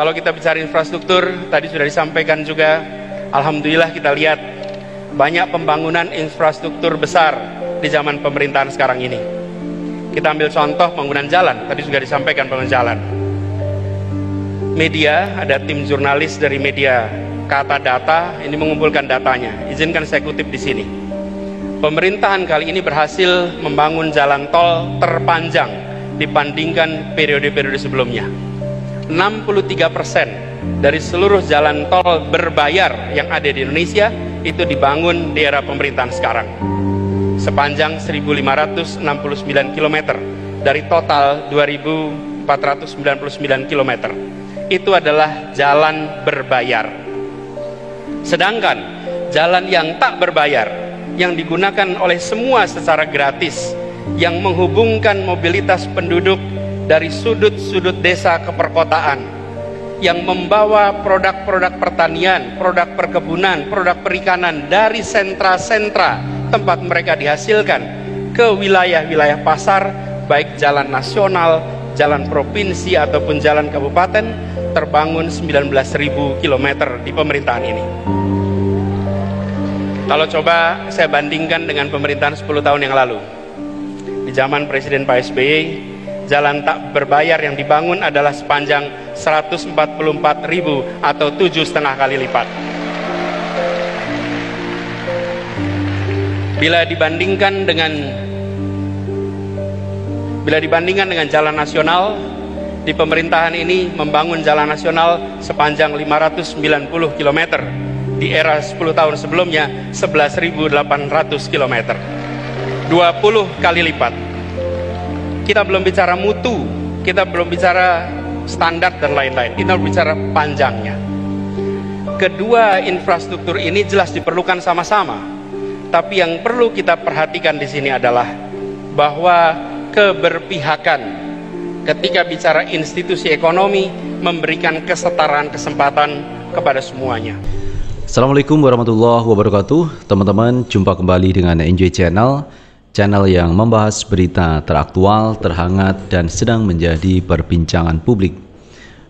Kalau kita bicara infrastruktur, tadi sudah disampaikan juga, alhamdulillah kita lihat banyak pembangunan infrastruktur besar di zaman pemerintahan sekarang ini. Kita ambil contoh pembangunan jalan, tadi juga disampaikan pembangunan jalan. Media, ada tim jurnalis dari media Kata Data, ini mengumpulkan datanya. Izinkan saya kutip di sini. Pemerintahan kali ini berhasil membangun jalan tol terpanjang dibandingkan periode-periode sebelumnya. 63% dari seluruh jalan tol berbayar yang ada di Indonesia itu dibangun di era pemerintahan sekarang. Sepanjang 1.569 km dari total 2.499 km. Itu adalah jalan berbayar. Sedangkan jalan yang tak berbayar, yang digunakan oleh semua secara gratis, yang menghubungkan mobilitas penduduk dari sudut-sudut desa ke perkotaan, yang membawa produk-produk pertanian, produk perkebunan, produk perikanan dari sentra-sentra tempat mereka dihasilkan ke wilayah-wilayah pasar, baik jalan nasional, jalan provinsi ataupun jalan kabupaten, terbangun 19.000 km di pemerintahan ini. Kalau coba saya bandingkan dengan pemerintahan 10 tahun yang lalu, di zaman Presiden Pak SBY, jalan tak berbayar yang dibangun adalah sepanjang 144.000 atau 7,5 kali lipat. Bila dibandingkan dengan jalan nasional, di pemerintahan ini membangun jalan nasional sepanjang 590 km. Di era 10 tahun sebelumnya 11.800 km. 20 kali lipat. Kita belum bicara mutu, kita belum bicara standar dan lain-lain, kita bicara panjangnya. Kedua infrastruktur ini jelas diperlukan sama-sama. Tapi yang perlu kita perhatikan di sini adalah bahwa keberpihakan ketika bicara institusi ekonomi memberikan kesetaraan kesempatan kepada semuanya. Assalamualaikum warahmatullahi wabarakatuh. Teman-teman, jumpa kembali dengan Enjoy Channel, channel yang membahas berita teraktual, terhangat, dan sedang menjadi perbincangan publik.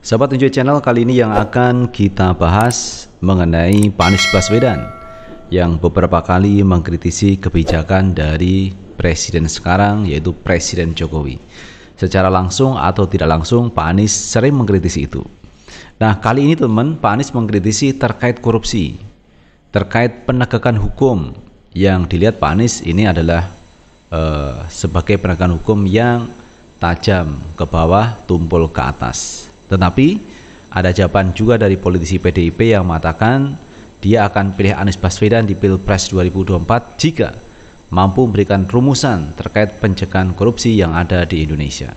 Sahabat Enjoy Channel, kali ini yang akan kita bahas mengenai Pak Anies Baswedan yang beberapa kali mengkritisi kebijakan dari Presiden sekarang, yaitu Presiden Jokowi. Secara langsung atau tidak langsung, Pak Anies sering mengkritisi itu. Nah, kali ini teman, Pak Anies mengkritisi terkait korupsi, terkait penegakan hukum, yang dilihat Pak Anies ini adalah sebagai penegakan hukum yang tajam ke bawah, tumpul ke atas. Tetapi ada jawaban juga dari politisi PDIP yang mengatakan dia akan pilih Anies Baswedan di Pilpres 2024 jika mampu memberikan rumusan terkait pencegahan korupsi yang ada di Indonesia.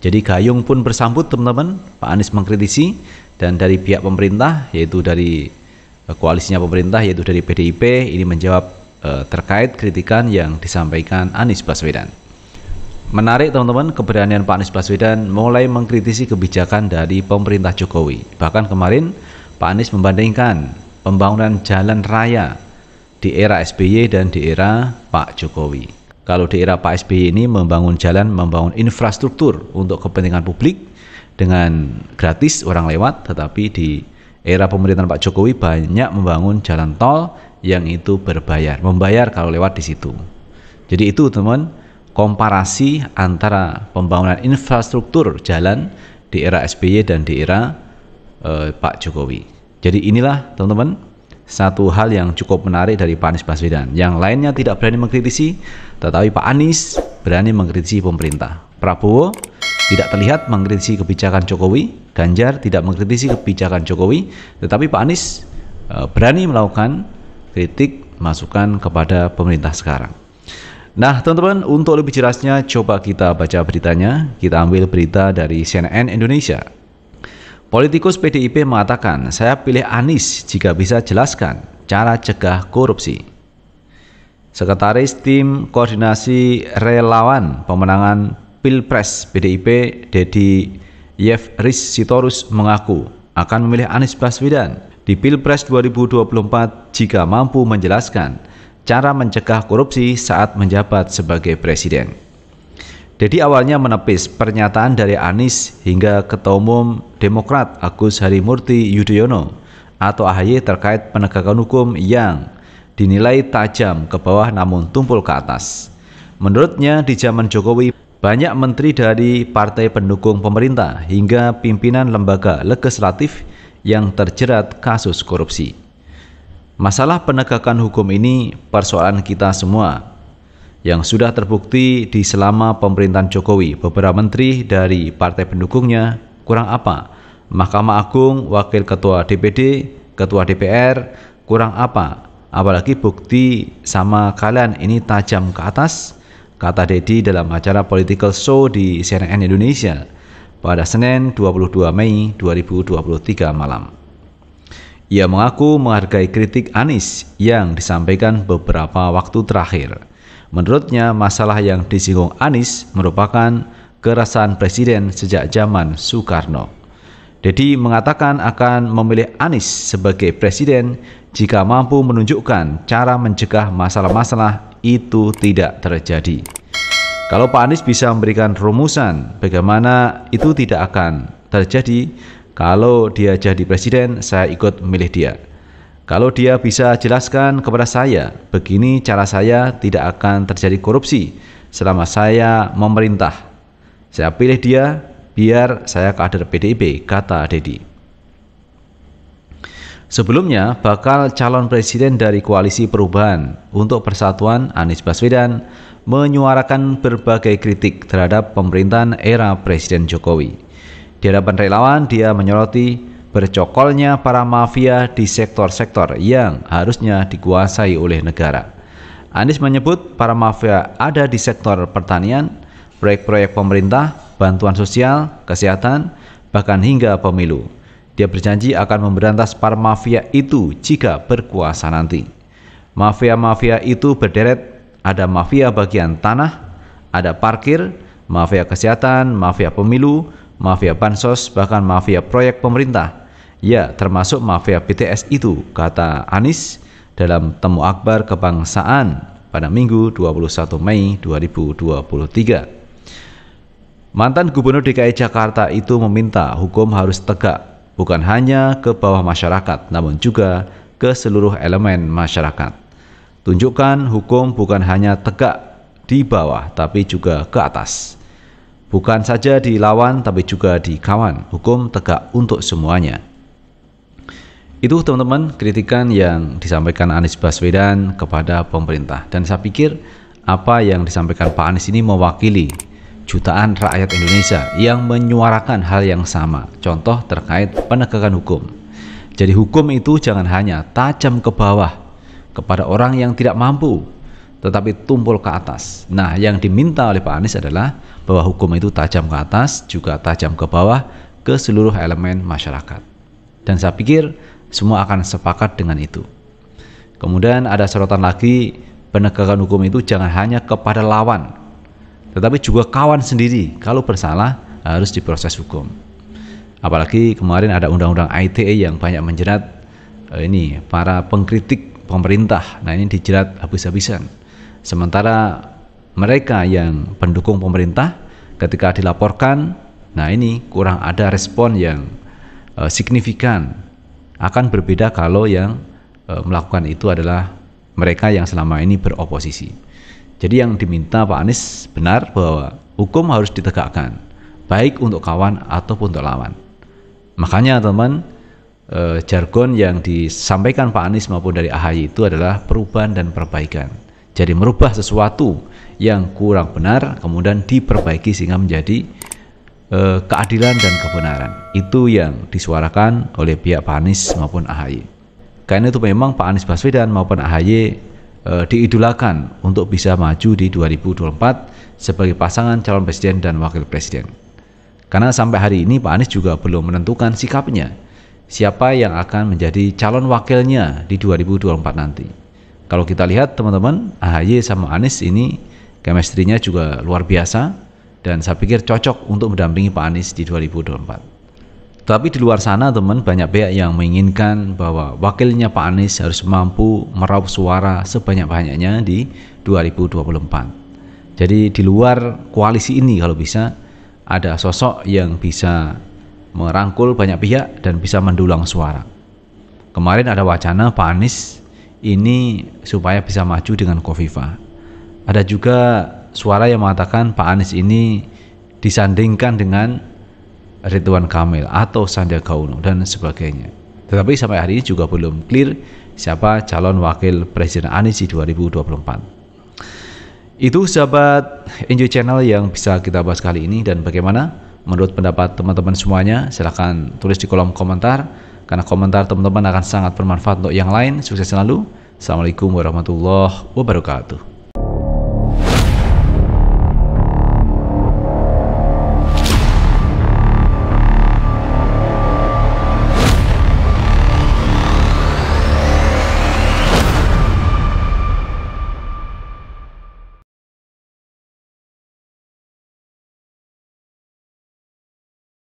Jadi gayung pun bersambut teman-teman, Pak Anies mengkritisi, dan dari pihak pemerintah, yaitu dari koalisinya pemerintah, yaitu dari PDIP, ini menjawab terkait kritikan yang disampaikan Anies Baswedan. Menarik teman-teman, keberanian Pak Anies Baswedan mulai mengkritisi kebijakan dari pemerintah Jokowi. Bahkan kemarin Pak Anies membandingkan pembangunan jalan raya di era SBY dan di era Pak Jokowi. Kalau di era Pak SBY ini membangun jalan, membangun infrastruktur untuk kepentingan publik dengan gratis orang lewat, tetapi di era pemerintahan Pak Jokowi banyak membangun jalan tol yang itu berbayar, membayar kalau lewat di situ. Jadi itu teman, komparasi antara pembangunan infrastruktur jalan di era SBY dan di era Pak Jokowi. Jadi inilah teman-teman, satu hal yang cukup menarik dari Pak Anies Baswedan. Yang lainnya tidak berani mengkritisi, tetapi Pak Anies berani mengkritisi pemerintah. Prabowo tidak terlihat mengkritisi kebijakan Jokowi, Ganjar tidak mengkritisi kebijakan Jokowi, tetapi Pak Anies berani melakukan kritik, masukan kepada pemerintah sekarang. Nah teman-teman, untuk lebih jelasnya coba kita baca beritanya. Kita ambil berita dari CNN Indonesia. Politikus PDIP mengatakan, saya pilih Anies jika bisa jelaskan cara cegah korupsi. Sekretaris Tim Koordinasi Relawan Pemenangan Pilpres PDIP, Dedi Yefris Sitorus mengaku akan memilih Anies Baswedan di Pilpres 2024 jika mampu menjelaskan cara mencegah korupsi saat menjabat sebagai presiden. Deddy awalnya menepis pernyataan dari Anies hingga Ketua Umum Demokrat Agus Harimurti Yudhoyono atau AHY terkait penegakan hukum yang dinilai tajam ke bawah namun tumpul ke atas. Menurutnya di zaman Jokowi banyak menteri dari partai pendukung pemerintah hingga pimpinan lembaga legislatif yang terjerat kasus korupsi. Masalah penegakan hukum ini persoalan kita semua. Yang sudah terbukti di selama pemerintahan Jokowi, beberapa menteri dari partai pendukungnya kurang apa? Mahkamah Agung, Wakil Ketua DPD, Ketua DPR, kurang apa? Apalagi bukti sama kalian ini tajam ke atas, kata Deddy dalam acara Political Show di CNN Indonesia pada Senin 22 Mei 2023 malam. Ia mengaku menghargai kritik Anies yang disampaikan beberapa waktu terakhir. Menurutnya, masalah yang disinggung Anies merupakan keresahan Presiden sejak zaman Soekarno. Deddy mengatakan akan memilih Anies sebagai Presiden jika mampu menunjukkan cara mencegah masalah-masalah itu tidak terjadi. Kalau Pak Anies bisa memberikan rumusan bagaimana itu tidak akan terjadi, kalau dia jadi Presiden, saya ikut memilih dia. Kalau dia bisa jelaskan kepada saya, begini cara saya tidak akan terjadi korupsi selama saya memerintah. Saya pilih dia biar saya kader PDIP, kata Deddy. Sebelumnya, bakal calon presiden dari Koalisi Perubahan untuk Persatuan Anies Baswedan menyuarakan berbagai kritik terhadap pemerintahan era Presiden Jokowi. Di hadapan relawan, dia menyoroti bercokolnya para mafia di sektor-sektor yang harusnya dikuasai oleh negara. Anies menyebut para mafia ada di sektor pertanian, proyek-proyek pemerintah, bantuan sosial, kesehatan, bahkan hingga pemilu. Dia berjanji akan memberantas para mafia itu jika berkuasa nanti. Mafia-mafia itu berderet, ada mafia bagian tanah, ada parkir, mafia kesehatan, mafia pemilu, mafia bansos, bahkan mafia proyek pemerintah. Ya, termasuk mafia BTS itu, kata Anies dalam temu akbar kebangsaan pada Minggu 21 Mei 2023. Mantan Gubernur DKI Jakarta itu meminta hukum harus tegak, bukan hanya ke bawah masyarakat, namun juga ke seluruh elemen masyarakat. Tunjukkan hukum bukan hanya tegak di bawah, tapi juga ke atas. Bukan saja dilawan, tapi juga dikawan. Hukum tegak untuk semuanya. Itu teman-teman kritikan yang disampaikan Anies Baswedan kepada pemerintah. Dan saya pikir apa yang disampaikan Pak Anies ini mewakili jutaan rakyat Indonesia yang menyuarakan hal yang sama. Contoh terkait penegakan hukum. Jadi hukum itu jangan hanya tajam ke bawah kepada orang yang tidak mampu, tetapi tumpul ke atas. Nah, yang diminta oleh Pak Anies adalah bahwa hukum itu tajam ke atas, juga tajam ke bawah ke seluruh elemen masyarakat. Dan saya pikir semua akan sepakat dengan itu. Kemudian ada sorotan lagi, penegakan hukum itu jangan hanya kepada lawan, tetapi juga kawan sendiri. Kalau bersalah harus diproses hukum. Apalagi kemarin ada undang-undang ITE yang banyak menjerat para pengkritik pemerintah. Nah, ini dijerat habis-habisan. Sementara mereka yang pendukung pemerintah ketika dilaporkan, nah ini kurang ada respon yang signifikan. Akan berbeda kalau yang melakukan itu adalah mereka yang selama ini beroposisi. Jadi yang diminta Pak Anies benar bahwa hukum harus ditegakkan, baik untuk kawan ataupun untuk lawan. Makanya teman, jargon yang disampaikan Pak Anies maupun dari AHY itu adalah perubahan dan perbaikan. Jadi merubah sesuatu yang kurang benar kemudian diperbaiki sehingga menjadi keadilan dan kebenaran. Itu yang disuarakan oleh pihak Pak Anies maupun AHY. Karena itu memang Pak Anies Baswedan maupun AHY diidolakan untuk bisa maju di 2024 sebagai pasangan calon presiden dan wakil presiden. Karena sampai hari ini Pak Anies juga belum menentukan sikapnya, siapa yang akan menjadi calon wakilnya di 2024 nanti. Kalau kita lihat teman-teman, AHY sama Anies ini chemistry-nya juga luar biasa. Dan saya pikir cocok untuk mendampingi Pak Anies di 2024. Tapi di luar sana teman, banyak pihak yang menginginkan bahwa wakilnya Pak Anies harus mampu meraup suara sebanyak-banyaknya di 2024. Jadi di luar koalisi ini kalau bisa ada sosok yang bisa merangkul banyak pihak dan bisa mendulang suara. Kemarin ada wacana Pak Anies ini supaya bisa maju dengan Khofifah. Ada juga suara yang mengatakan Pak Anies ini disandingkan dengan Ridwan Kamil atau Sandiaga Uno dan sebagainya. Tetapi sampai hari ini juga belum clear siapa calon wakil Presiden Anies di 2024. Itu sahabat Enjoy Channel yang bisa kita bahas kali ini, dan bagaimana menurut pendapat teman-teman semuanya? Silahkan tulis di kolom komentar, karena komentar teman-teman akan sangat bermanfaat untuk yang lain. Sukses selalu. Assalamualaikum warahmatullahi wabarakatuh.